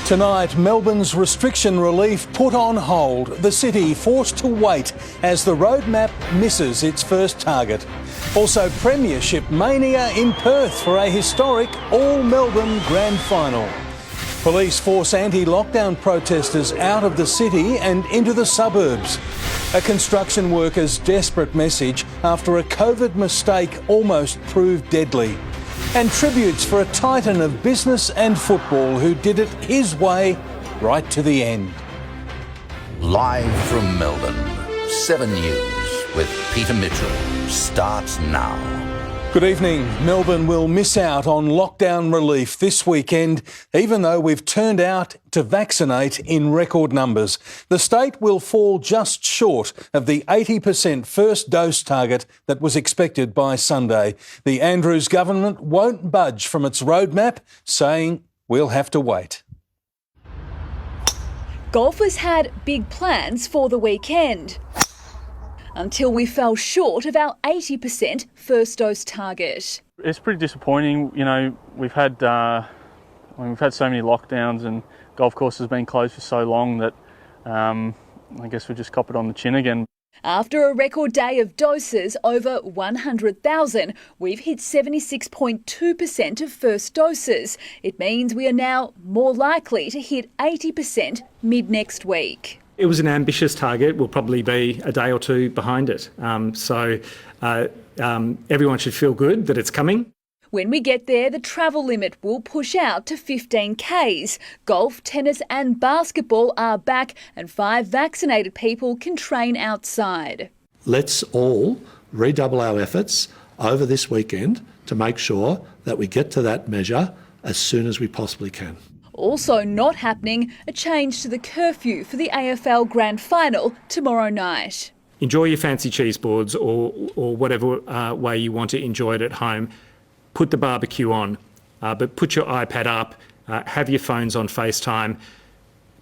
Tonight, Melbourne's restriction relief put on hold. The city forced to wait as the roadmap misses its first target. Also, premiership mania in Perth for a historic all-Melbourne grand final. Police force anti-lockdown protesters out of the city and into the suburbs. A construction worker's desperate message after a COVID mistake almost proved deadly. And tributes for a titan of business and football who did it his way right to the end. Live from Melbourne, 7 News with Peter Mitchell starts now. Good evening. Melbourne will miss out on lockdown relief this weekend, even though we've turned out to vaccinate in record numbers. The state will fall just short of the 80% first dose target that was expected by Sunday. The Andrews government won't budge from its roadmap, saying we'll have to wait. Golfers had big plans for the weekend, until we fell short of our 80% first dose target. It's pretty disappointing. You know, we've had so many lockdowns and golf courses have been closed for so long that I guess we just cop it on the chin again. After a record day of doses, over 100,000, we've hit 76.2% of first doses. It means we are now more likely to hit 80% mid-next week. It was an ambitious target. We'll probably be a day or two behind it. So everyone should feel good that it's coming. When we get there, the travel limit will push out to 15 Ks. Golf, tennis and basketball are back and 5 vaccinated people can train outside. Let's all redouble our efforts over this weekend to make sure that we get to that measure as soon as we possibly can. Also not happening, a change to the curfew for the AFL Grand Final tomorrow night. Enjoy your fancy cheese boards or whatever way you want to enjoy it at home. Put the barbecue on, but put your iPad up, have your phones on FaceTime,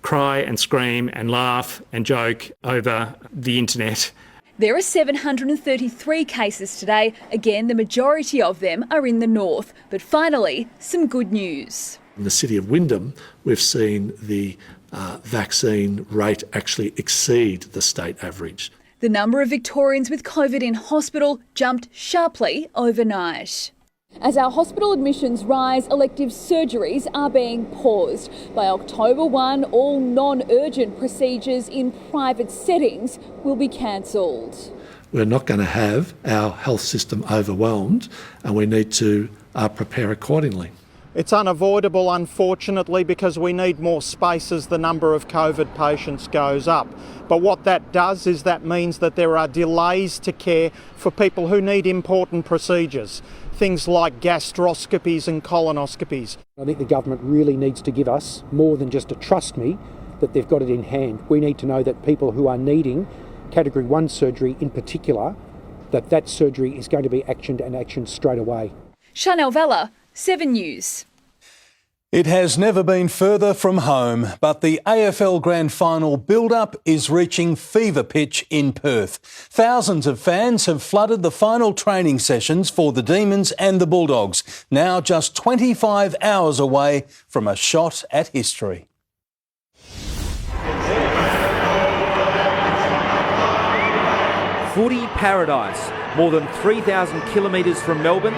cry and scream and laugh and joke over the internet. There are 733 cases today. Again, the majority of them are in the north. But finally, some good news. In the city of Wyndham, we've seen the vaccine rate actually exceed the state average. The number of Victorians with COVID in hospital jumped sharply overnight. As our hospital admissions rise, elective surgeries are being paused. By October 1, all non-urgent procedures in private settings will be cancelled. We're not going to have our health system overwhelmed, and we need to prepare accordingly. It's unavoidable, unfortunately, because we need more space as the number of COVID patients goes up. But what that does is that means that there are delays to care for people who need important procedures, things like gastroscopies and colonoscopies. I think the government really needs to give us more than just a trust me that they've got it in hand. We need to know that people who are needing Category 1 surgery in particular, that surgery is going to be actioned straight away. Chanel Vella, 7 News. It has never been further from home, but the AFL Grand Final build-up is reaching fever pitch in Perth. Thousands of fans have flooded the final training sessions for the Demons and the Bulldogs, now just 25 hours away from a shot at history. Footy paradise, more than 3,000 kilometres from Melbourne.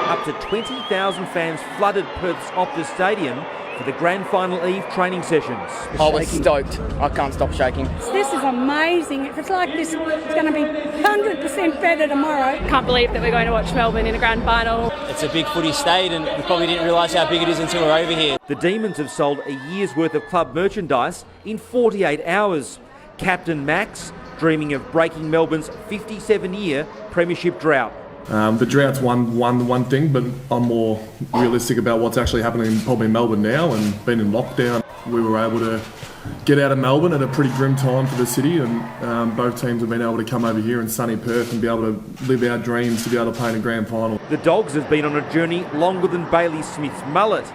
Up to 20,000 fans flooded Perth's Optus Stadium for the Grand Final Eve training sessions. I was stoked. I can't stop shaking. This is amazing. If it's like this, it's going to be 100% better tomorrow. Can't believe that we're going to watch Melbourne in a grand final. It's a big footy state and we probably didn't realise how big it is until we're over here. The Demons have sold a year's worth of club merchandise in 48 hours. Captain Max dreaming of breaking Melbourne's 57-year premiership drought. The drought's one thing, but I'm more realistic about what's actually happening probably in Melbourne now, and being in lockdown. We were able to get out of Melbourne at a pretty grim time for the city, and both teams have been able to come over here in sunny Perth and be able to live our dreams to be able to play in a grand final. The Dogs have been on a journey longer than Bailey Smith's mullet.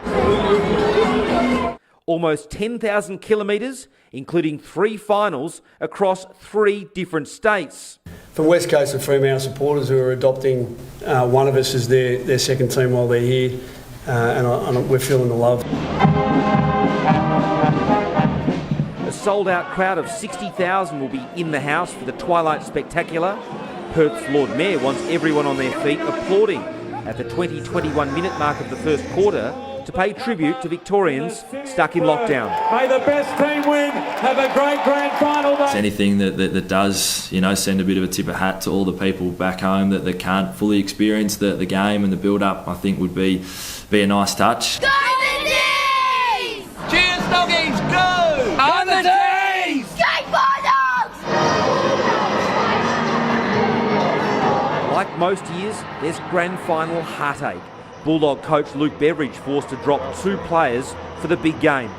Almost 10,000 kilometres, including 3 finals across 3 different states. For West Coast and Fremantle supporters who are adopting one of us as their second team while they're here, and we're feeling the love. A sold-out crowd of 60,000 will be in the house for the Twilight Spectacular. Perth's Lord Mayor wants everyone on their feet applauding at the 20-21 minute mark of the first quarter to pay tribute to Victorians stuck in lockdown. May the best team win. Have a great grand final. It's anything that does, send a bit of a tip of hat to all the people back home that can't fully experience the game and the build-up, I think would be a nice touch. Go the D's! Cheers, doggies, go! On the D's! Go Bulldogs! Like most years, there's grand final heartache. Bulldog coach Luke Beveridge forced to drop 2 players for the big game.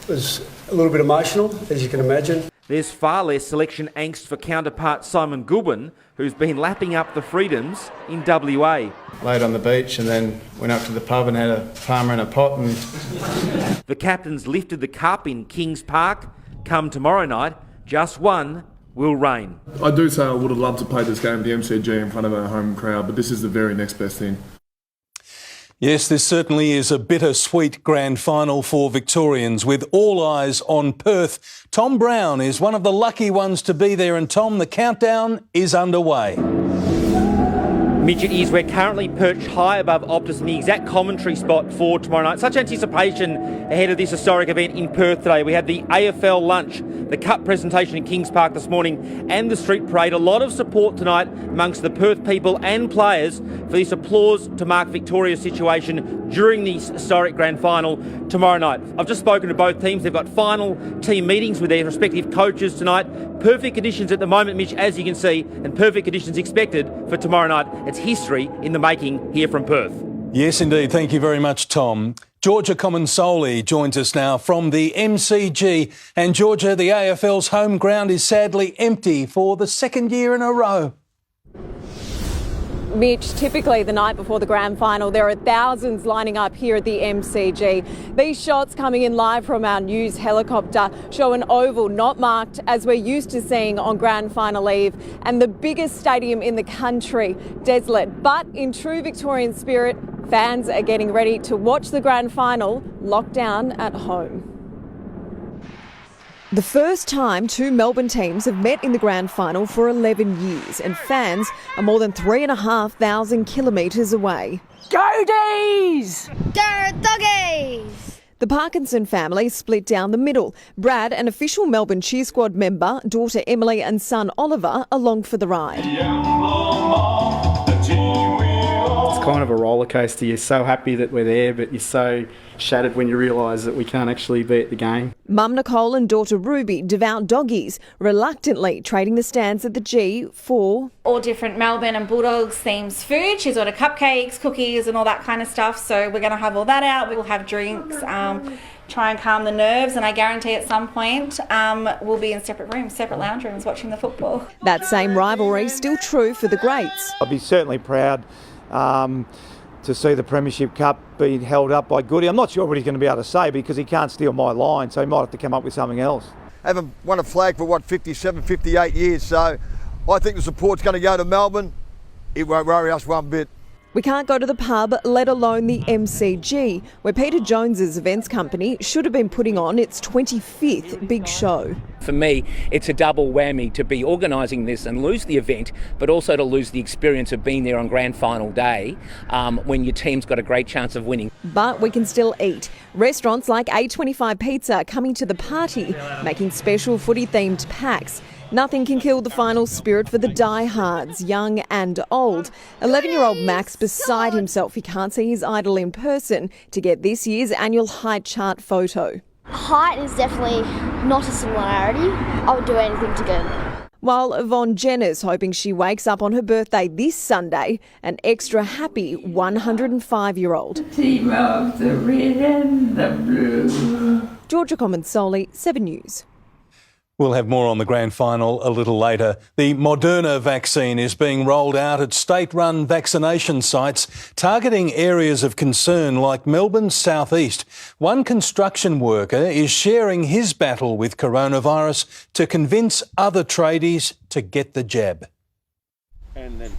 It was a little bit emotional, as you can imagine. There's far less selection angst for counterpart Simon Goodwin, who's been lapping up the freedoms in WA. Laid on the beach and then went up to the pub and had a farmer in a pot. And the captains lifted the cup in Kings Park. Come tomorrow night, just one will reign. I do say I would have loved to play this game at the MCG in front of our home crowd, but this is the very next best thing. Yes, this certainly is a bittersweet grand final for Victorians with all eyes on Perth. Tom Brown is one of the lucky ones to be there, and Tom, the countdown is underway. Mitch, it is. We're currently perched high above Optus in the exact commentary spot for tomorrow night. Such anticipation ahead of this historic event in Perth today. We had the AFL lunch, the cup presentation in Kings Park this morning, and the street parade. A lot of support tonight amongst the Perth people and players for this applause to mark Victoria's situation during this historic grand final tomorrow night. I've just spoken to both teams. They've got final team meetings with their respective coaches tonight. Perfect conditions at the moment, Mitch, as you can see, and perfect conditions expected for tomorrow night. It's history in the making here from Perth. Yes, indeed. Thank you very much, Tom. Georgia Comensoli joins us now from the MCG. And Georgia, the AFL's home ground is sadly empty for the second year in a row. Mitch, typically the night before the grand final, there are thousands lining up here at the MCG. These shots coming in live from our news helicopter show an oval not marked as we're used to seeing on grand final eve, and the biggest stadium in the country desolate. But in true Victorian spirit, fans are getting ready to watch the grand final locked down at home. The first time 2 Melbourne teams have met in the grand final for 11 years, and fans are more than 3,500 kilometres away. Go D's! Go Doggies! The Parkinson family split down the middle. Brad, an official Melbourne cheer squad member, daughter Emily and son Oliver along for the ride. It's kind of a roller coaster. You're so happy that we're there, but you're so shattered when you realise that we can't actually be at the game. Mum Nicole and daughter Ruby, devout doggies, reluctantly trading the stands at the G for all different Melbourne and Bulldogs themes food. She's ordered cupcakes, cookies and all that kind of stuff, so we're going to have all that out. We'll have drinks, try and calm the nerves, and I guarantee at some point we'll be in separate rooms, separate lounge rooms watching the football. That same rivalry still true for the greats. I'd be certainly proud to see the Premiership Cup being held up by Goody. I'm not sure what he's going to be able to say because he can't steal my line, so he might have to come up with something else. Haven't won a flag for, 57, 58 years, so I think the support's going to go to Melbourne. It won't worry us one bit. We can't go to the pub, let alone the MCG, where Peter Jones's events company should have been putting on its 25th big show. For me, it's a double whammy to be organising this and lose the event, but also to lose the experience of being there on grand final day when your team's got a great chance of winning. But we can still eat. Restaurants like A25 Pizza are coming to the party, making special footy-themed packs. Nothing can kill the final spirit for the diehards, young and old. 11-year-old Max beside himself. He can't see his idol in person to get this year's annual height chart photo. Height is definitely not a similarity. I would do anything to get there. While Yvonne Jenner's hoping she wakes up on her birthday this Sunday, an extra happy 105-year-old. Team of the red and the blue. Georgia Comensoli, 7 News. We'll have more on the grand final a little later. The Moderna vaccine is being rolled out at state-run vaccination sites, targeting areas of concern like Melbourne's southeast. One construction worker is sharing his battle with coronavirus to convince other tradies to get the jab.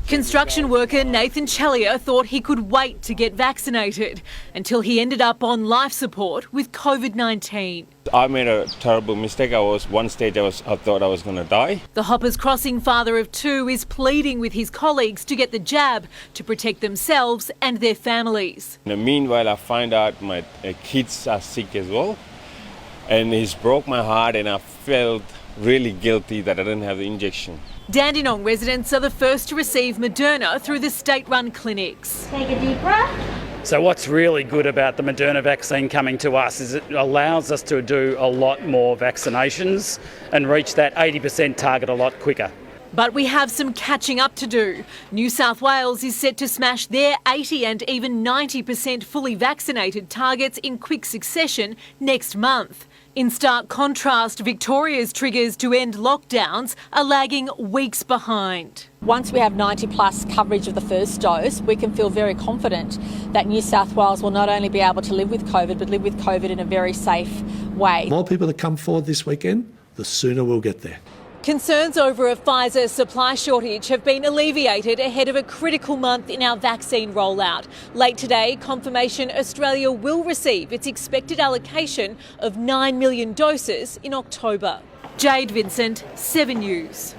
Construction worker Nathan Chellier thought he could wait to get vaccinated until he ended up on life support with COVID-19. I made a terrible mistake. One stage I thought I was going to die. The Hoppers Crossing father of two is pleading with his colleagues to get the jab to protect themselves and their families. Meanwhile, I find out my kids are sick as well, and it's broke my heart, and I felt really guilty that I didn't have the injection. Dandenong residents are the first to receive Moderna through the state-run clinics. Take a deep breath. So what's really good about the Moderna vaccine coming to us is it allows us to do a lot more vaccinations and reach that 80% target a lot quicker. But we have some catching up to do. New South Wales is set to smash their 80 and even 90% fully vaccinated targets in quick succession next month. In stark contrast, Victoria's triggers to end lockdowns are lagging weeks behind. Once we have 90 plus coverage of the first dose, we can feel very confident that New South Wales will not only be able to live with COVID, but live with COVID in a very safe way. The more people that come forward this weekend, the sooner we'll get there. Concerns over a Pfizer supply shortage have been alleviated ahead of a critical month in our vaccine rollout. Late today, confirmation Australia will receive its expected allocation of 9 million doses in October. Jade Vincent, 7 News.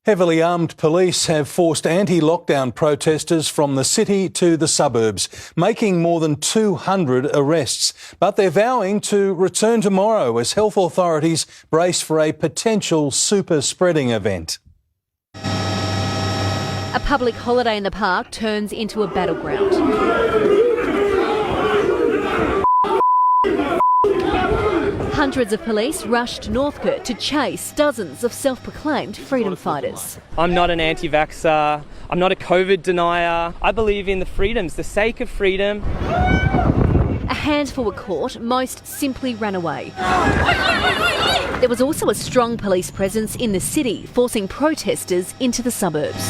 Heavily armed police have forced anti-lockdown protesters from the city to the suburbs, making more than 200 arrests. But they're vowing to return tomorrow as health authorities brace for a potential super-spreading event. A public holiday in the park turns into a battleground. Hundreds of police rushed Northcote to chase dozens of self-proclaimed freedom fighters. I'm not an anti-vaxxer. I'm not a COVID denier. I believe in the freedoms, the sake of freedom. A handful were caught, most simply ran away. There was also a strong police presence in the city, forcing protesters into the suburbs.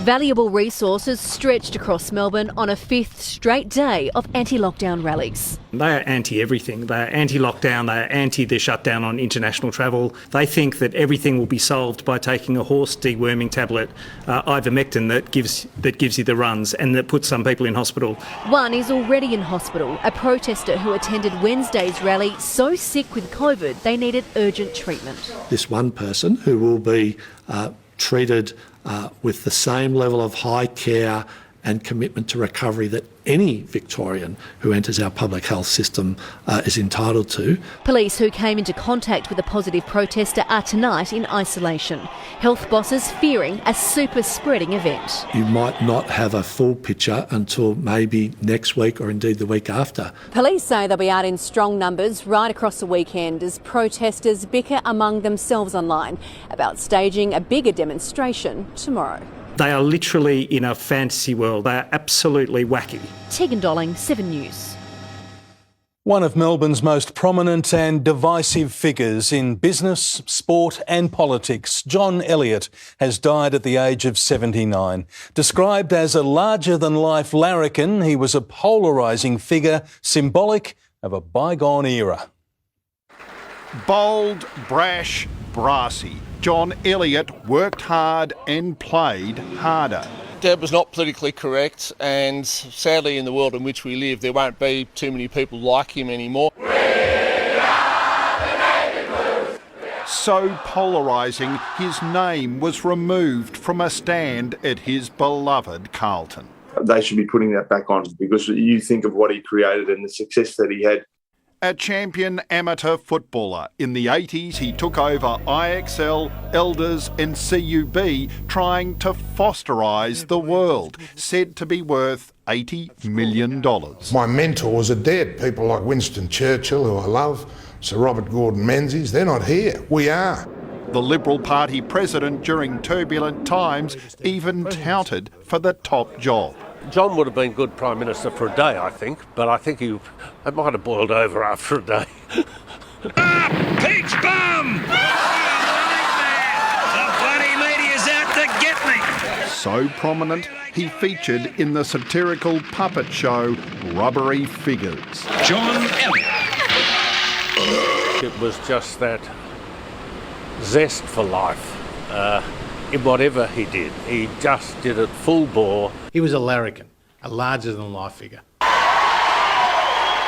Valuable resources stretched across Melbourne on a fifth straight day of anti-lockdown rallies. They are anti-everything. They are anti-lockdown. They are anti the shutdown on international travel. They think that everything will be solved by taking a horse deworming tablet, ivermectin, that gives you the runs and that puts some people in hospital. One is already in hospital, a protester who attended Wednesday's rally so sick with COVID they needed urgent treatment. This one person who will be treated with the same level of high care and commitment to recovery that any Victorian who enters our public health system is entitled to. Police who came into contact with a positive protester are tonight in isolation. Health bosses fearing a super spreading event. You might not have a full picture until maybe next week or indeed the week after. Police say they'll be out in strong numbers right across the weekend as protesters bicker among themselves online about staging a bigger demonstration tomorrow. They are literally in a fantasy world. They are absolutely wacky. Tegan Dolling, 7 News. One of Melbourne's most prominent and divisive figures in business, sport and politics, John Elliott, has died at the age of 79. Described as a larger-than-life larrikin, he was a polarising figure, symbolic of a bygone era. Bold, brash, brassy. John Elliott worked hard and played harder. Dad was not politically correct, and sadly in the world in which we live there won't be too many people like him anymore. So polarising, his name was removed from a stand at his beloved Carlton. They should be putting that back on, because you think of what he created and the success that he had. A champion amateur footballer. In the 80s, he took over IXL, Elders and CUB, trying to fosterise the world, said to be worth $80 million. My mentors are dead. People like Winston Churchill, who I love, Sir Robert Gordon Menzies, they're not here. We are. The Liberal Party president during turbulent times even touted for the top job. John would have been good Prime Minister for a day, I think, but I think it might have boiled over after a day. Peach bomb! The bloody lady is out to get me! So prominent, he featured in the satirical puppet show Rubbery Figures. John Elliott. It was just that zest for life. in whatever he did. He just did it full bore. He was a larrikin, a larger-than-life figure.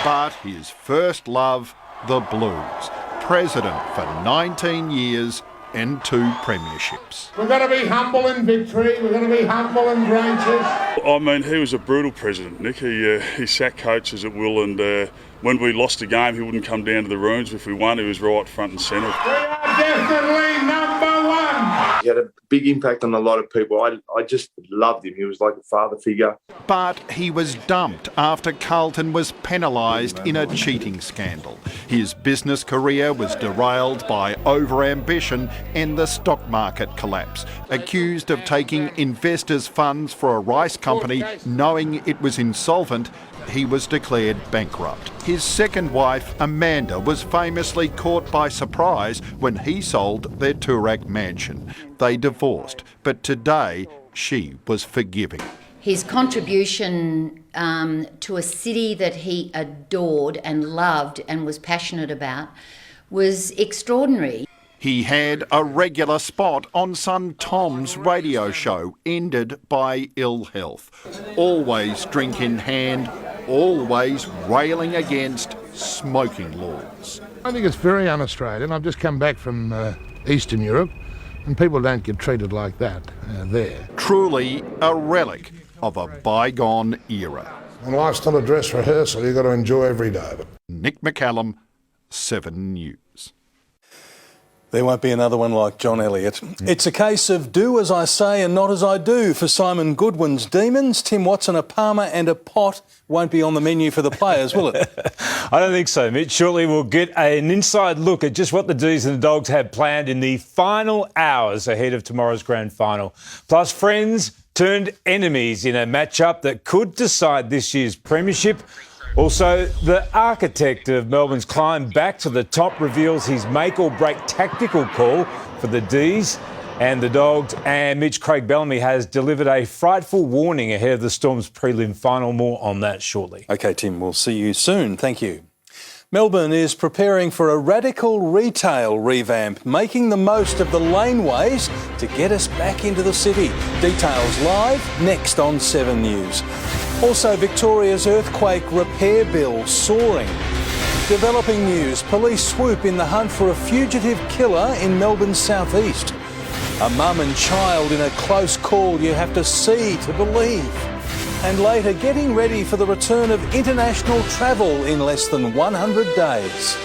But his first love, the Blues. President for 19 years and 2 premierships. We're going to be humble in victory. We're going to be humble and gracious. I mean, he was a brutal president, Nick. He sacked coaches at will, and when we lost a game, he wouldn't come down to the rooms. If we won, he was right front and centre. We are definitely number one. He had a big impact on a lot of people. I just loved him. He was like a father figure. But he was dumped after Carlton was penalised in a cheating scandal. His business career was derailed by over-ambition and the stock market collapse. Accused of taking investors' funds for a rice company, knowing it was insolvent, he was declared bankrupt. His second wife, Amanda, was famously caught by surprise when he sold their Toorak mansion. They divorced, but today she was forgiving. His contribution to a city that he adored and loved and was passionate about was extraordinary. He had a regular spot on son Tom's radio show, ended by ill health. Always drink in hand, always railing against smoking laws. I think it's very un-Australian. I've just come back from Eastern Europe and people don't get treated like that there. Truly a relic of a bygone era. And life's not a dress rehearsal. You've got to enjoy every day of it. Nick McCallum, 7 News. There won't be another one like John Elliott. It's a case of do as I say and not as I do for Simon Goodwin's Demons. Tim Watson, a Parma and a pot won't be on the menu for the players, will it? I don't think so, Mitch. Shortly we'll get an inside look at just what the D's and the Dogs have planned in the final hours ahead of tomorrow's grand final. Plus friends turned enemies in a matchup that could decide this year's premiership. Also, the architect of Melbourne's climb back to the top reveals his make-or-break tactical call for the D's and the Dogs. And Mitch, Craig Bellamy has delivered a frightful warning ahead of the Storm's prelim final. More on that shortly. OK, Tim, we'll see you soon. Thank you. Melbourne is preparing for a radical retail revamp, making the most of the laneways to get us back into the city. Details live next on 7 News. Also, Victoria's earthquake repair bill soaring. Developing news, police swoop in the hunt for a fugitive killer in Melbourne's southeast. A mum and child in a close call you have to see to believe. And later, getting ready for the return of international travel in less than 100 days.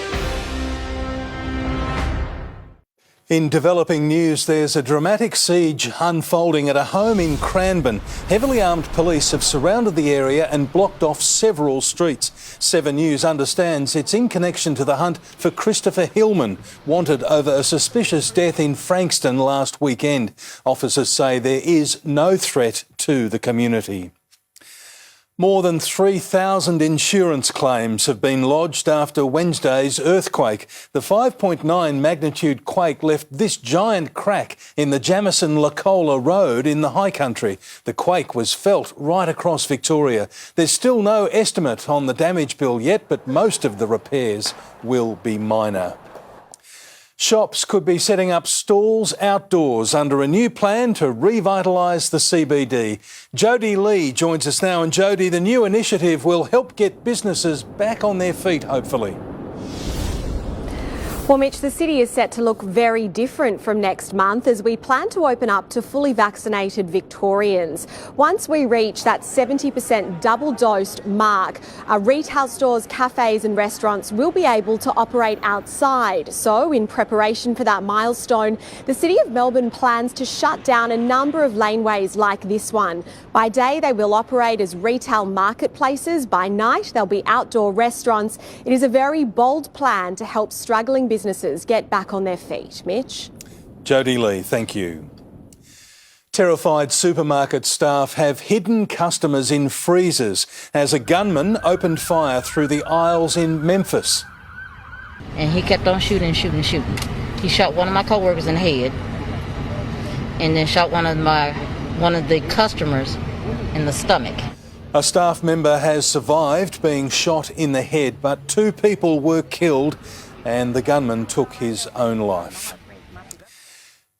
In developing news, there's a dramatic siege unfolding at a home in Cranbourne. Heavily armed police have surrounded the area and blocked off several streets. 7 News understands it's in connection to the hunt for Christopher Hillman, wanted over a suspicious death in Frankston last weekend. Officers say there is no threat to the community. More than 3,000 insurance claims have been lodged after Wednesday's earthquake. The 5.9 magnitude quake left this giant crack in the Jamison-Lacola Road in the High Country. The quake was felt right across Victoria. There's still no estimate on the damage bill yet, but most of the repairs will be minor. Shops could be setting up stalls outdoors under a new plan to revitalise the CBD. Jodie Lee joins us now, and Jodie, the new initiative will help get businesses back on their feet, hopefully. Well, Mitch, the city is set to look very different from next month as we plan to open up to fully vaccinated Victorians. Once we reach that 70% double-dosed mark, retail stores, cafes and restaurants will be able to operate outside. So, in preparation for that milestone, the City of Melbourne plans to shut down a number of laneways like this one. By day, they will operate as retail marketplaces. By night, they'll be outdoor restaurants. It is a very bold plan to help struggling businesses get back on their feet. Mitch? Jodie Lee, thank you. Terrified supermarket staff have hidden customers in freezers as a gunman opened fire through the aisles in Memphis. And he kept on shooting. He shot one of my co-workers in the head and then shot one of the customers in the stomach. A staff member has survived being shot in the head, but 2 people were killed and the gunman took his own life.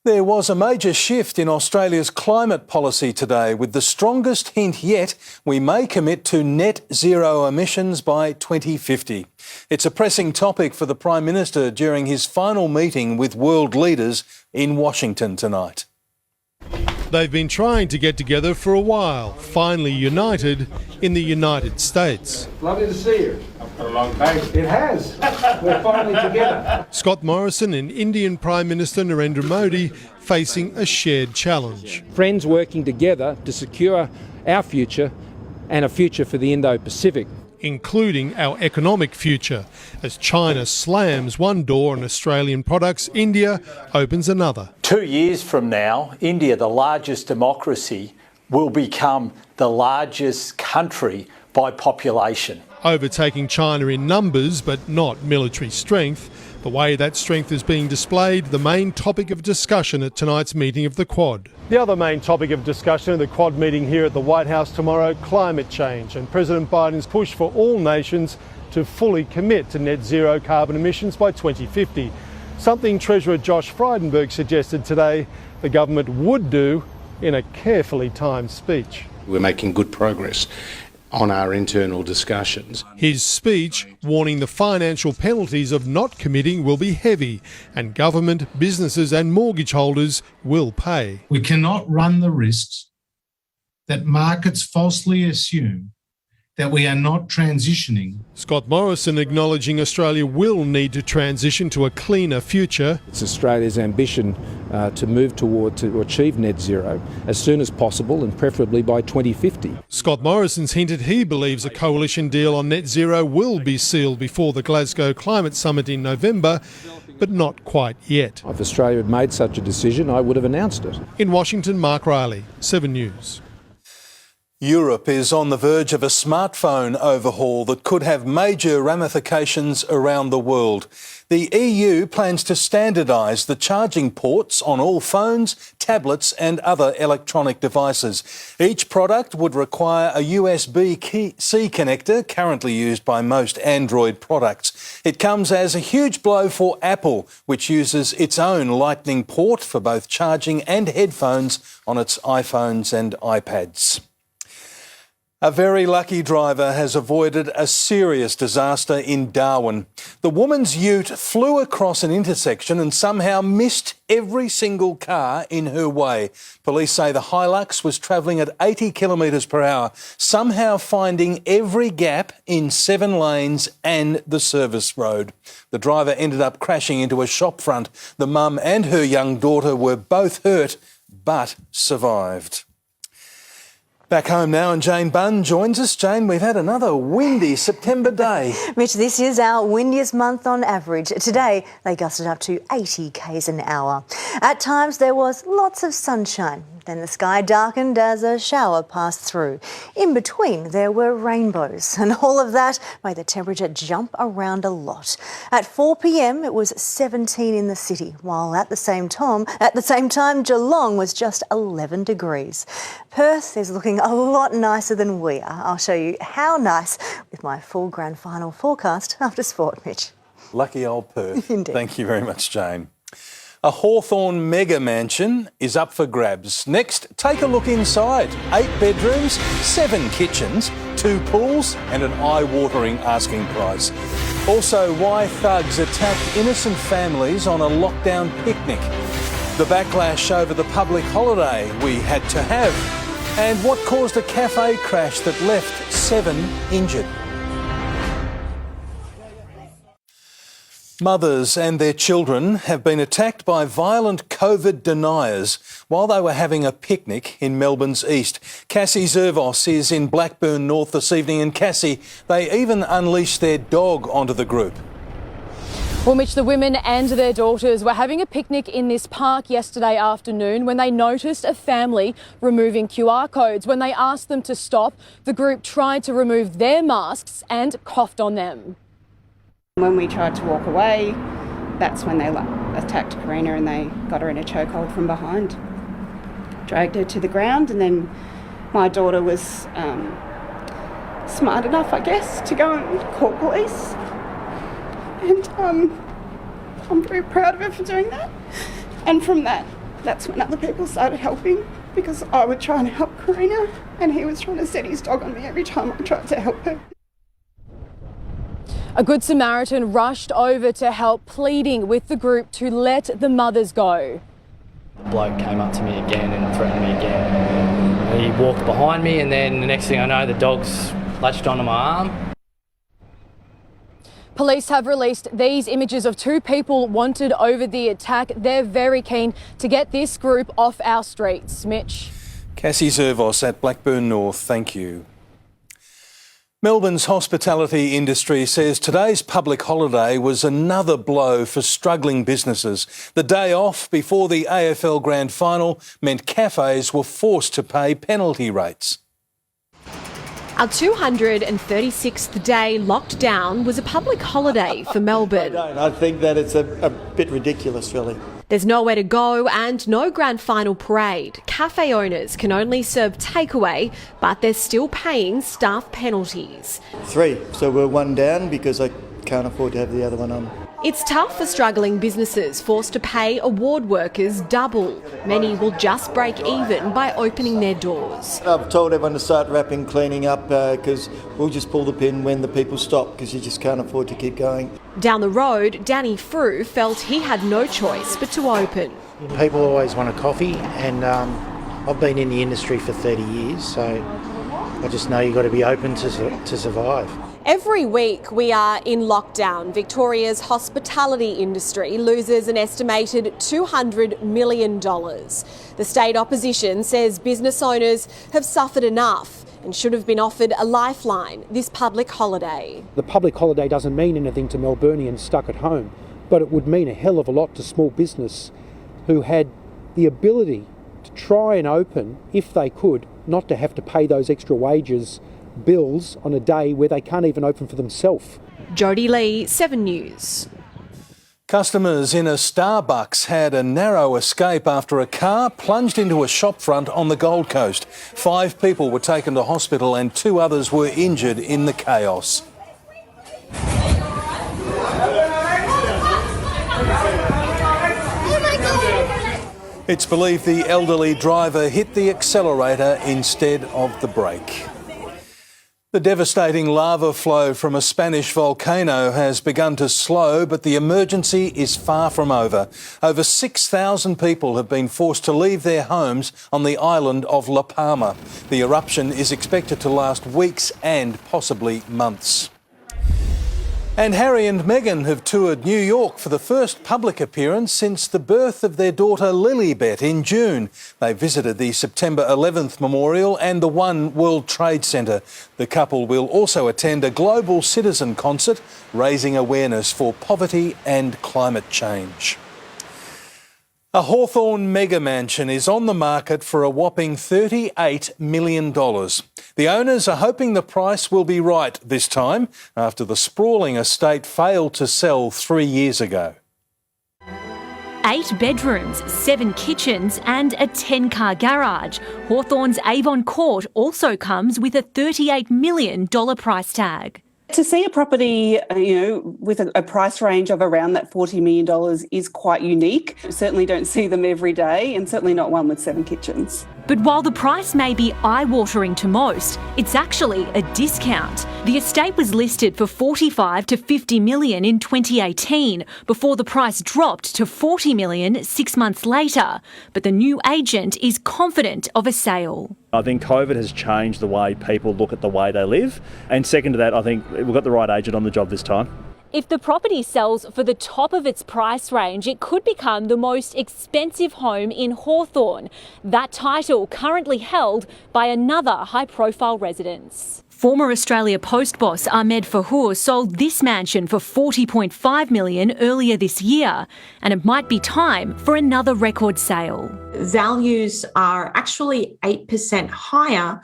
There was a major shift in Australia's climate policy today, with the strongest hint yet we may commit to net zero emissions by 2050. It's a pressing topic for the Prime Minister during his final meeting with world leaders in Washington tonight. They've been trying to get together for a while, finally united in the United States. Lovely to see you. I've got a long day. It has. We're finally together. Scott Morrison and Indian Prime Minister Narendra Modi facing a shared challenge. Friends working together to secure our future and a future for the Indo-Pacific. Including our economic future. As China slams one door on Australian products, India opens another. 2 years from now, India, the largest democracy, will become the largest country by population. Overtaking China in numbers, but not military strength. The way that strength is being displayed, the main topic of discussion at tonight's meeting of the Quad. The other main topic of discussion at the Quad meeting here at the White House tomorrow, climate change, and President Biden's push for all nations to fully commit to net zero carbon emissions by 2050. Something Treasurer Josh Frydenberg suggested today the government would do in a carefully timed speech. We're making good progress on our internal discussions. His speech warning the financial penalties of not committing will be heavy, and government, businesses and mortgage holders will pay. We cannot run the risks that markets falsely assume that we are not transitioning. Scott Morrison acknowledging Australia will need to transition to a cleaner future. It's Australia's ambition to move to achieve net zero as soon as possible, and preferably by 2050. Scott Morrison's hinted he believes a coalition deal on net zero will be sealed before the Glasgow Climate Summit in November, but not quite yet. If Australia had made such a decision, I would have announced it. In Washington, Mark Riley, 7 News. Europe is on the verge of a smartphone overhaul that could have major ramifications around the world. The EU plans to standardise the charging ports on all phones, tablets and other electronic devices. Each product would require a USB-C connector, currently used by most Android products. It comes as a huge blow for Apple, which uses its own Lightning port for both charging and headphones on its iPhones and iPads. A very lucky driver has avoided a serious disaster in Darwin. The woman's ute flew across an intersection and somehow missed every single car in her way. Police say the Hilux was travelling at 80 kilometres per hour, somehow finding every gap in 7 lanes and the service road. The driver ended up crashing into a shop front. The mum and her young daughter were both hurt, but survived. Back home now, and Jane Bunn joins us. Jane, we've had another windy September day. Mitch, this is our windiest month on average. Today, they gusted up to 80 k's an hour. At times, there was lots of sunshine. Then the sky darkened as a shower passed through. In between, there were rainbows, and all of that made the temperature jump around a lot. At 4 p.m, it was 17 in the city, while at the same time, Geelong was just 11 degrees. Perth is looking a lot nicer than we are. I'll show you how nice with my full grand final forecast after sport, Mitch. Lucky old Perth. Indeed. Thank you very much, Jane. A Hawthorn mega mansion is up for grabs. Next, take a look inside. 8 bedrooms, 7 kitchens, 2 pools and an eye-watering asking price. Also, why thugs attacked innocent families on a lockdown picnic. The backlash over the public holiday we had to have. And what caused a cafe crash that left 7 injured. Mothers and their children have been attacked by violent COVID deniers while they were having a picnic in Melbourne's east. Cassie Zervos is in Blackburn North this evening, and Cassie, they even unleashed their dog onto the group. Well, Mitch, the women and their daughters were having a picnic in this park yesterday afternoon when they noticed a family removing QR codes. When they asked them to stop, the group tried to remove their masks and coughed on them. When we tried to walk away, that's when they attacked Karina and they got her in a chokehold from behind. Dragged her to the ground, and then my daughter was smart enough, I guess, to go and call police. And I'm very proud of her for doing that. And from that, That's when other people started helping, because I was trying to help Karina and he was trying to set his dog on me every time I tried to help her. A Good Samaritan rushed over to help, pleading with the group to let the mothers go. The bloke came up to me again and threatened me again. He walked behind me, and then the next thing I know, the dog's latched onto my arm. Police have released these images of 2 people wanted over the attack. They're very keen to get this group off our streets. Mitch. Cassie Zervos at Blackburn North, thank you. Melbourne's hospitality industry says today's public holiday was another blow for struggling businesses. The day off before the AFL Grand Final meant cafes were forced to pay penalty rates. Our 236th day locked down was a public holiday for Melbourne. I think that it's a bit ridiculous, really. There's nowhere to go and no grand final parade. Cafe owners can only serve takeaway, but they're still paying staff penalties. 3, so we're 1 down because I can't afford to have the other one on. It's tough for struggling businesses forced to pay award workers double. Many will just break even by opening their doors. I've told everyone to start wrapping, cleaning up, because we'll just pull the pin when the people stop, because you just can't afford to keep going. Down the road, Danny Fri felt he had no choice but to open. People always want a coffee, and I've been in the industry for 30 years, so I just know you've got to be open to survive. Every week we are in lockdown. Victoria's hospitality industry loses an estimated $200 million. The state opposition says business owners have suffered enough and should have been offered a lifeline this public holiday. The public holiday doesn't mean anything to Melburnians stuck at home, but it would mean a hell of a lot to small business who had the ability to try and open, if they could, not to have to pay those extra wages bills on a day where they can't even open for themselves. Jodie Lee, 7 News. Customers in a Starbucks had a narrow escape after a car plunged into a shopfront on the Gold Coast. 5 people were taken to hospital and 2 others were injured in the chaos. It's believed the elderly driver hit the accelerator instead of the brake. The devastating lava flow from a Spanish volcano has begun to slow, but the emergency is far from over. Over 6,000 people have been forced to leave their homes on the island of La Palma. The eruption is expected to last weeks and possibly months. And Harry and Meghan have toured New York for the first public appearance since the birth of their daughter Lilibet in June. They visited the September 11th Memorial and the One World Trade Center. The couple will also attend a global citizen concert, raising awareness for poverty and climate change. A Hawthorn mega mansion is on the market for a whopping $38 million. The owners are hoping the price will be right this time after the sprawling estate failed to sell 3 years ago. 8 bedrooms, 7 kitchens and a 10-car garage. Hawthorn's Avon Court also comes with a $38 million price tag. To see a property, with a price range of around that $40 million is quite unique. Certainly don't see them every day, and certainly not one with 7 kitchens. But while the price may be eye-watering to most, it's actually a discount. The estate was listed for $45 to $50 million in 2018, before the price dropped to $40 million 6 months later. But the new agent is confident of a sale. I think COVID has changed the way people look at the way they live. And second to that, I think we've got the right agent on the job this time. If the property sells for the top of its price range, it could become the most expensive home in Hawthorn. That title currently held by another high-profile residence. Former Australia Post boss Ahmed Fahour sold this mansion for $40.5 million earlier this year, and it might be time for another record sale. Values are actually 8% higher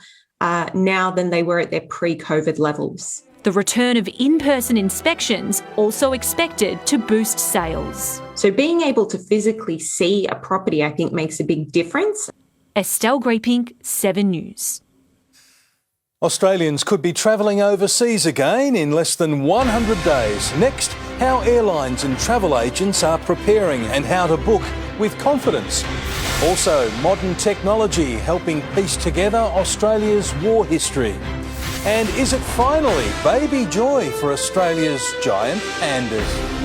now than they were at their pre-COVID levels. The return of in-person inspections also expected to boost sales. So being able to physically see a property, I think, makes a big difference. Estelle Grieping, 7 News. Australians could be travelling overseas again in less than 100 days. Next, how airlines and travel agents are preparing and how to book with confidence. Also, modern technology helping piece together Australia's war history. And is it finally baby joy for Australia's giant pandas?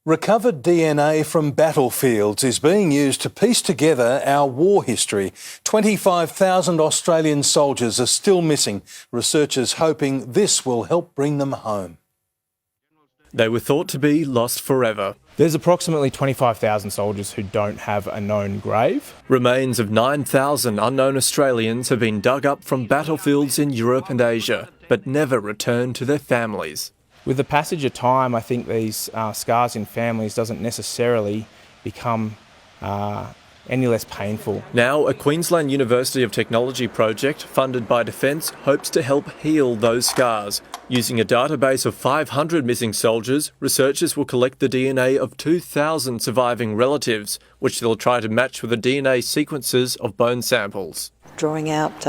Recovered DNA from battlefields is being used to piece together our war history. 25,000 Australian soldiers are still missing. Researchers hoping this will help bring them home. They were thought to be lost forever. There's approximately 25,000 soldiers who don't have a known grave. Remains of 9,000 unknown Australians have been dug up from battlefields in Europe and Asia, but never returned to their families. With the passage of time, I think these scars in families doesn't necessarily become any less painful. Now, a Queensland University of Technology project funded by Defence hopes to help heal those scars. Using a database of 500 missing soldiers, researchers will collect the DNA of 2,000 surviving relatives, which they'll try to match with the DNA sequences of bone samples. Drawing out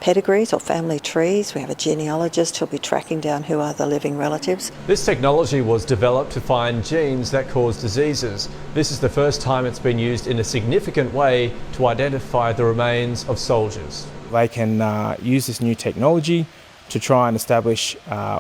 pedigrees or family trees. We have a genealogist who'll be tracking down who are the living relatives. This technology was developed to find genes that cause diseases. This is the first time it's been used in a significant way to identify the remains of soldiers. They can use this new technology to try and establish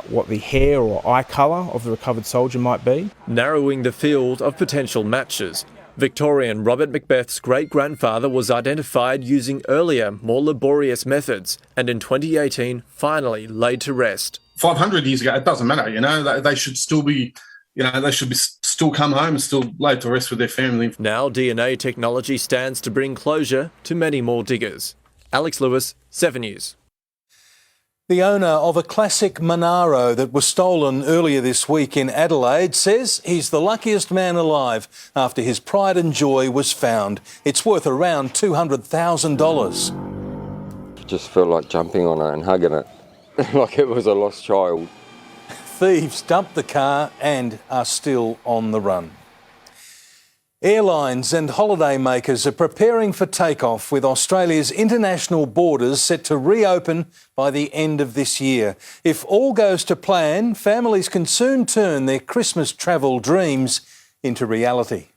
what the hair or eye colour of the recovered soldier might be. Narrowing the field of potential matches. Victorian Robert Macbeth's great-grandfather was identified using earlier, more laborious methods, and in 2018 finally laid to rest. 500 years ago, it doesn't matter, they should still be, they should be still come home and still laid to rest with their family. Now DNA technology stands to bring closure to many more diggers. Alex Lewis, 7 News. The owner of a classic Monaro that was stolen earlier this week in Adelaide says he's the luckiest man alive after his pride and joy was found. It's worth around $200,000. Just felt like jumping on it and hugging it like it was a lost child. Thieves dumped the car and are still on the run. Airlines and holidaymakers are preparing for takeoff with Australia's international borders set to reopen by the end of this year. If all goes to plan, families can soon turn their Christmas travel dreams into reality.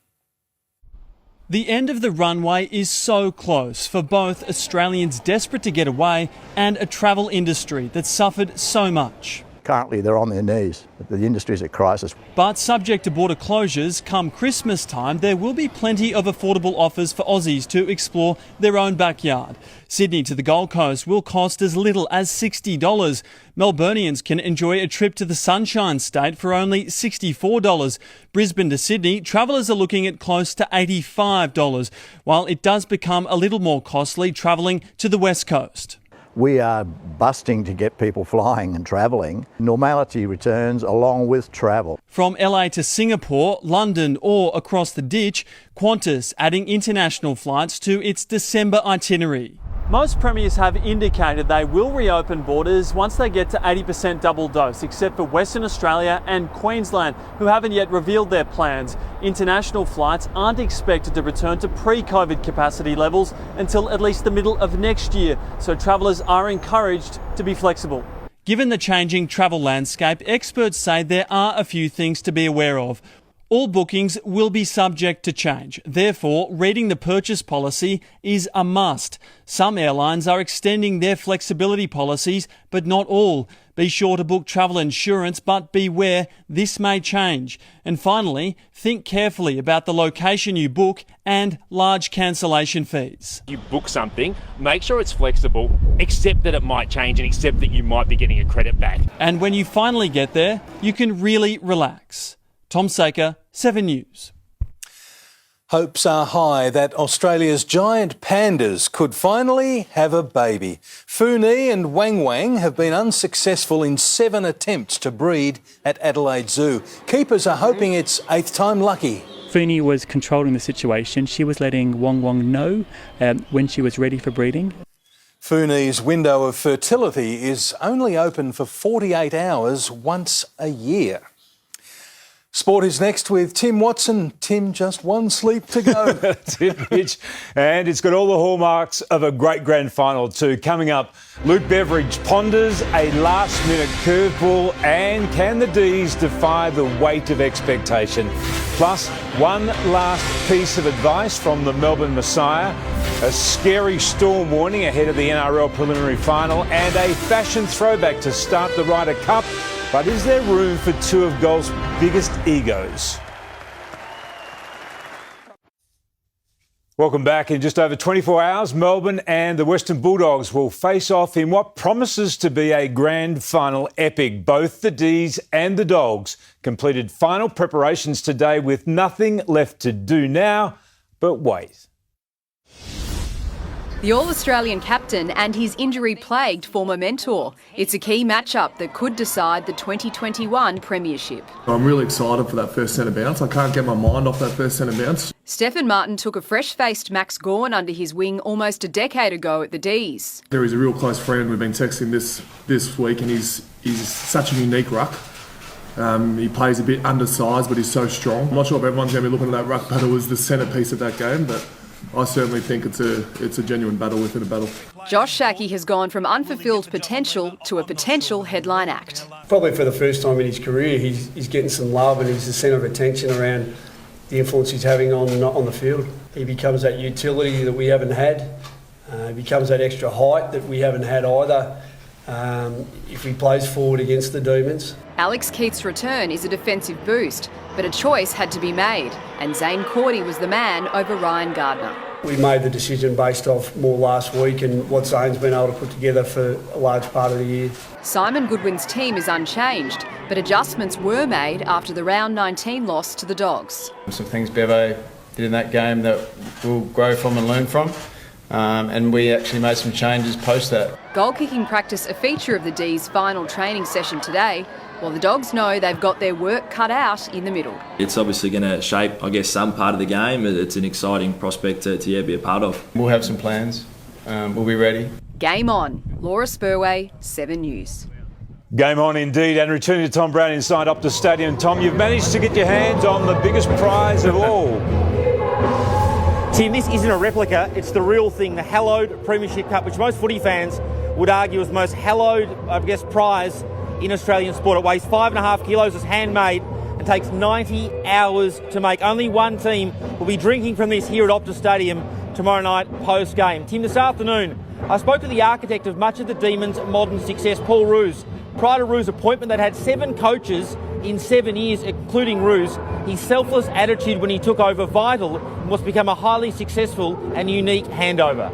The end of the runway is so close for both Australians desperate to get away and a travel industry that suffered so much. Currently they're on their knees. The industry's at crisis. But subject to border closures, come Christmas time, there will be plenty of affordable offers for Aussies to explore their own backyard. Sydney to the Gold Coast will cost as little as $60. Melburnians can enjoy a trip to the Sunshine State for only $64. Brisbane to Sydney, travellers are looking at close to $85, while it does become a little more costly travelling to the West Coast. We are busting to get people flying and travelling. Normality returns along with travel. From LA to Singapore, London or across the ditch, Qantas adding international flights to its December itinerary. Most premiers have indicated they will reopen borders once they get to 80% double dose, except for Western Australia and Queensland, who haven't yet revealed their plans. International flights aren't expected to return to pre-COVID capacity levels until at least the middle of next year, so travellers are encouraged to be flexible. Given the changing travel landscape, experts say there are a few things to be aware of. All bookings will be subject to change. Therefore, reading the purchase policy is a must. Some airlines are extending their flexibility policies, but not all. Be sure to book travel insurance, but beware, this may change. And finally, think carefully about the location you book and large cancellation fees. You book something, make sure it's flexible, accept that it might change and accept that you might be getting a credit back. And when you finally get there, you can really relax. Tom Saker, 7 News. Hopes are high that Australia's giant pandas could finally have a baby. Fri and Wang have been unsuccessful in 7 attempts to breed at Adelaide Zoo. Keepers are hoping it's 8th time lucky. Fri was controlling the situation. She was letting Wang know when she was ready for breeding. Fri's window of fertility is only open for 48 hours once a year. Sport is next with Tim Watson. Tim, just one sleep to go. That's it, Mitch. And it's got all the hallmarks of a great grand final too. Coming up, Luke Beveridge ponders a last-minute curveball, and can the D's defy the weight of expectation? Plus, one last piece of advice from the Melbourne Messiah, a scary storm warning ahead of the NRL preliminary final, and a fashion throwback to start the Ryder Cup. But is there room for two of golf's biggest egos? Welcome back. In just over 24 hours, Melbourne and the Western Bulldogs will face off in what promises to be a grand final epic. Both the D's and the Dogs completed final preparations today with nothing left to do now but wait. The All-Australian captain and his injury-plagued former mentor. It's a key matchup that could decide the 2021 premiership. I'm really excited for that first centre bounce. I can't get my mind off that first centre bounce. Stephen Martin took a fresh-faced Max Gawn under his wing almost a decade ago at the D's. There is a real close friend. We've been texting this week, and he's such a unique ruck. He plays a bit undersized, but he's so strong. I'm not sure if everyone's going to be looking at that ruck battle as the centrepiece of that game, but I certainly think it's a genuine battle within a battle. Josh Shackey has gone from unfulfilled potential to a potential headline act. Probably for the first time in his career, he's getting some love and he's the centre of attention around the influence he's having on the field. He becomes that utility that we haven't had. He becomes that extra height that we haven't had either. If he plays forward against the Demons. Alex Keith's return is a defensive boost, but a choice had to be made, and Zane Cordy was the man over Ryan Gardner. We made the decision based off more last week and what Zane's been able to put together for a large part of the year. Simon Goodwin's team is unchanged, but adjustments were made after the round 19 loss to the Dogs. Some things Bevo did in that game that we'll grow from and learn from. And we actually made some changes post that. Goal kicking practice a feature of the D's final training session today, while the Dogs know they've got their work cut out in the middle. It's obviously going to shape, I guess, some part of the game. It's an exciting prospect to be a part of. We'll have some plans. We'll be ready. Game on. Laura Spurway, 7 News. Game on indeed, and returning to Tom Brown inside Optus Stadium. Tom, you've managed to get your hands on the biggest prize of all. Tim, this isn't a replica, it's the real thing, the hallowed Premiership Cup, which most footy fans would argue is the most hallowed, prize in Australian sport. It weighs 5.5 kilos, is handmade, and takes 90 hours to make. Only one team will be drinking from this here at Optus Stadium tomorrow night post-game. Tim, this afternoon, I spoke to the architect of much of the Demons' modern success, Paul Roos. Prior to Roos' appointment, they'd had 7 coaches in 7 years, including Roos. His selfless attitude when he took over vital and was become a highly successful and unique handover.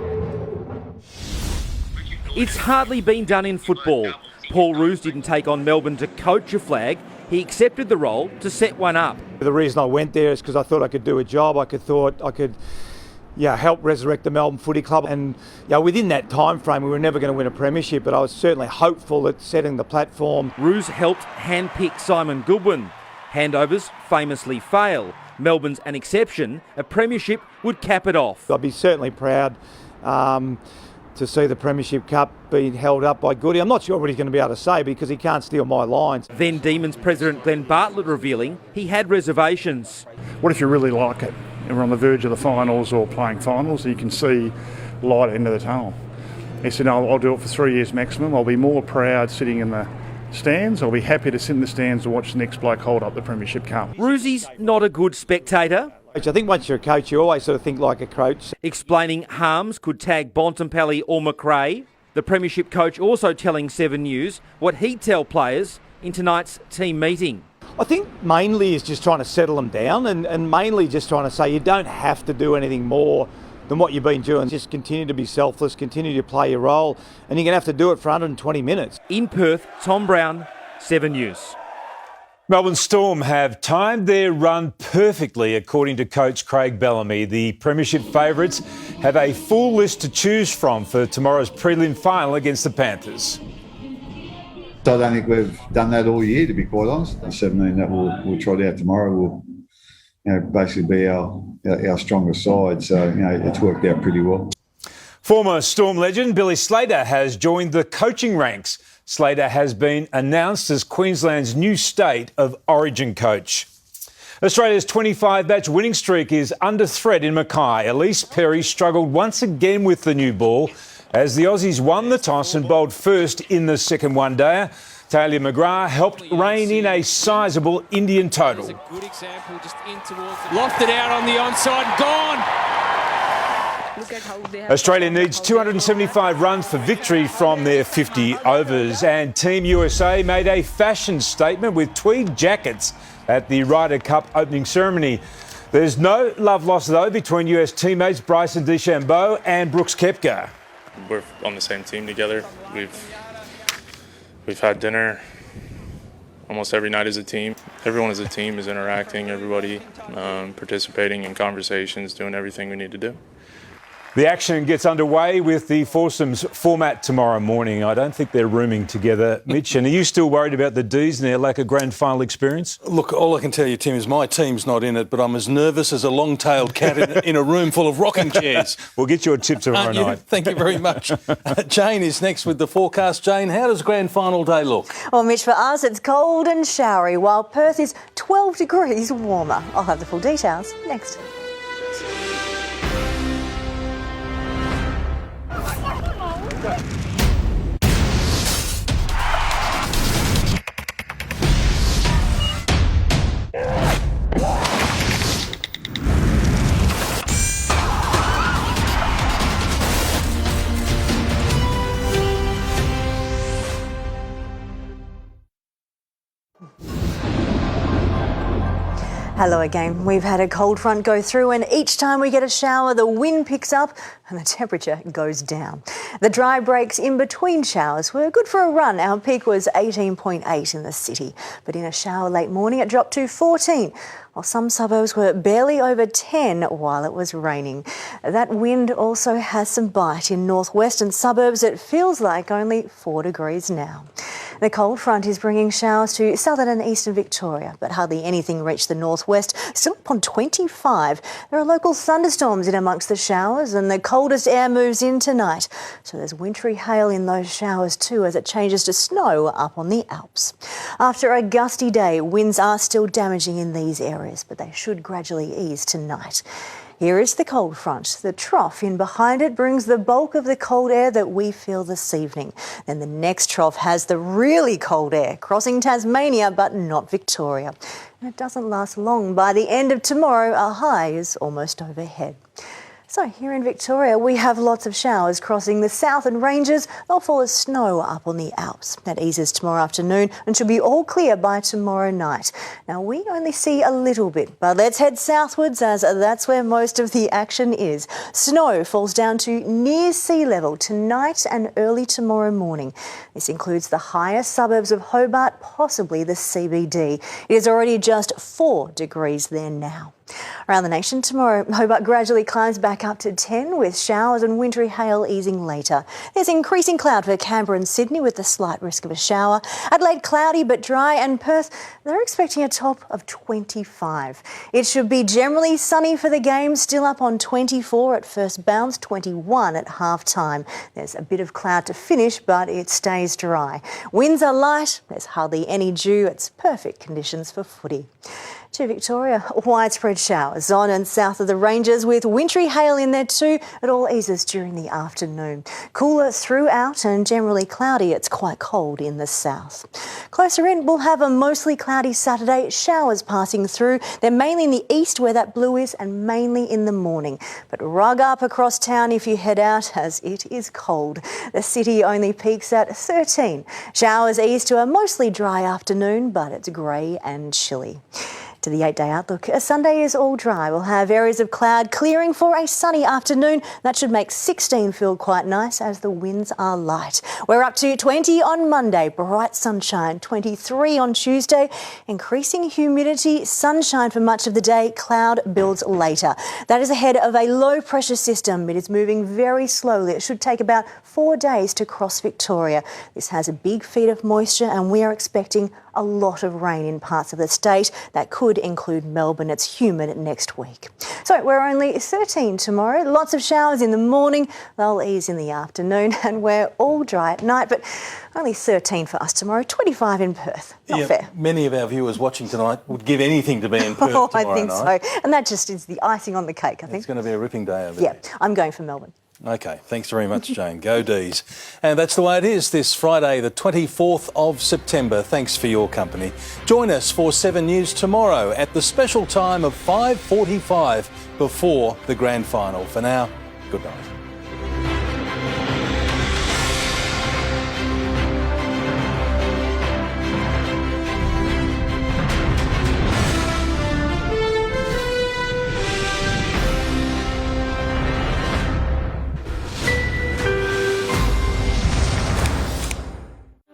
It's hardly been done in football. Paul Roos didn't take on Melbourne to coach a flag. He accepted the role to set one up. The reason I went there is because I thought I could do a job. I thought I could help resurrect the Melbourne Footy Club. And within that time frame, we were never going to win a premiership, but I was certainly hopeful that setting the platform. Roos helped handpick Simon Goodwin. Handovers famously fail. Melbourne's an exception. A premiership would cap it off. I'd be certainly proud to see the Premiership Cup being held up by Goody. I'm not sure what he's going to be able to say because he can't steal my lines. Then Demons president Glenn Bartlett revealing he had reservations. What if you really like it and we're on the verge of the finals or playing finals and you can see light at the end of the tunnel? He said, no, I'll do it for 3 years maximum. I'll be more proud sitting in the stands. I'll be happy to sit in the stands and watch the next bloke hold up the Premiership Cup. Roosie's not a good spectator. I think once you're a coach, you always sort of think like a coach. Explaining harms could tag Bontempelli or McRae. The Premiership coach also telling 7 News what he'd tell players in tonight's team meeting. I think mainly is just trying to settle them down and mainly just trying to say you don't have to do anything more than what you've been doing. Just continue to be selfless, continue to play your role, and you're going to have to do it for 120 minutes. In Perth, Tom Brown, 7 News. Melbourne Storm have timed their run perfectly, according to coach Craig Bellamy. The premiership favourites have a full list to choose from for tomorrow's prelim final against the Panthers. I don't think we've done that all year, to be quite honest. The 17 that we'll trot out tomorrow will basically be our strongest side. So, it's worked out pretty well. Former Storm legend Billy Slater has joined the coaching ranks. Slater has been announced as Queensland's new state of origin coach. Australia's 25-match winning streak is under threat in Mackay. Elise Perry struggled once again with the new ball as the Aussies won the toss and bowled first in the second one-dayer. Talia McGrath helped rein in a sizable Indian total. Good example, just in towards the... Lofted out on the onside, gone! Australia needs 275 runs for victory from their 50 overs, and Team USA made a fashion statement with tweed jackets at the Ryder Cup opening ceremony. There's no love lost, though, between US teammates Bryson DeChambeau and Brooks Koepka. We're on the same team together. We've had dinner almost every night as a team. Everyone as a team is interacting, everybody participating in conversations, doing everything we need to do. The action gets underway with the foursomes format tomorrow morning. I don't think they're rooming together, Mitch. And are you still worried about the D's and their lack of grand final experience? Look, all I can tell you, Tim, is my team's not in it, but I'm as nervous as a long-tailed cat in a room full of rocking chairs. We'll get you a tip tomorrow night. Thank you very much. Jane is next with the forecast. Jane, how does grand final day look? Well, Mitch, for us, it's cold and showery, while Perth is 12 degrees warmer. I'll have the full details next. Hello again. We've had a cold front go through, and each time we get a shower, the wind picks up and the temperature goes down. The dry breaks in between showers were good for a run. Our peak was 18.8 in the city, but in a shower late morning it dropped to 14, while some suburbs were barely over 10 while it was raining. That wind also has some bite. In northwestern suburbs it feels like only 4 degrees now. The cold front is bringing showers to southern and eastern Victoria, but hardly anything reached the northwest. Still up on 25. There are local thunderstorms in amongst the showers, and the coldest air moves in tonight. So there's wintry hail in those showers too, as it changes to snow up on the Alps. After a gusty day, winds are still damaging in these areas, but they should gradually ease tonight. Here is the cold front. The trough in behind it brings the bulk of the cold air that we feel this evening. Then the next trough has the really cold air, crossing Tasmania but not Victoria. And it doesn't last long. By the end of tomorrow, our high is almost overhead. So here in Victoria, we have lots of showers crossing the southern ranges. They'll fall as snow up on the Alps. That eases tomorrow afternoon and should be all clear by tomorrow night. Now, we only see a little bit, but let's head southwards as that's where most of the action is. Snow falls down to near sea level tonight and early tomorrow morning. This includes the higher suburbs of Hobart, possibly the CBD. It is already just 4 degrees there now. Around the nation tomorrow, Hobart gradually climbs back up to 10 with showers and wintry hail easing later. There's increasing cloud for Canberra and Sydney with the slight risk of a shower. Adelaide cloudy but dry, and Perth, they're expecting a top of 25. It should be generally sunny for the game, still up on 24 at first bounce, 21 at half time. There's a bit of cloud to finish, but it stays dry. Winds are light, there's hardly any dew. It's perfect conditions for footy. To Victoria, widespread showers on and south of the ranges with wintry hail in there too. It all eases during the afternoon. Cooler throughout and generally cloudy. It's quite cold in the south. Closer in, we'll have a mostly cloudy Saturday. Showers passing through. They're mainly in the east where that blue is, and mainly in the morning. But rug up across town if you head out, as it is cold. The city only peaks at 13. Showers ease to a mostly dry afternoon, but it's grey and chilly. To the 8-day outlook, Sunday is all dry. We'll have areas of cloud clearing for a sunny afternoon. That should make 16 feel quite nice as the winds are light. We're up to 20 on Monday, bright sunshine, 23 on Tuesday, increasing humidity, sunshine for much of the day, cloud builds later. That is ahead of a low pressure system. It is moving very slowly. It should take about 4 days to cross Victoria. This has a big feed of moisture and we are expecting a lot of rain in parts of the state. That could include Melbourne. It's humid next week. So we're only 13 tomorrow. Lots of showers in the morning. They'll ease in the afternoon, and we're all dry at night, but only 13 for us tomorrow, 25 in Perth. Not fair. Many of our viewers watching tonight would give anything to be in Perth tomorrow I think night. so. And that just is the icing on the cake, I think. It's going to be a ripping day over there. Yeah, I'm going for Melbourne. OK, thanks very much, Jane. Go D's. And that's the way it is this Friday, the 24th of September. Thanks for your company. Join us for 7 News tomorrow at the special time of 5:45 before the grand final. For now, good night.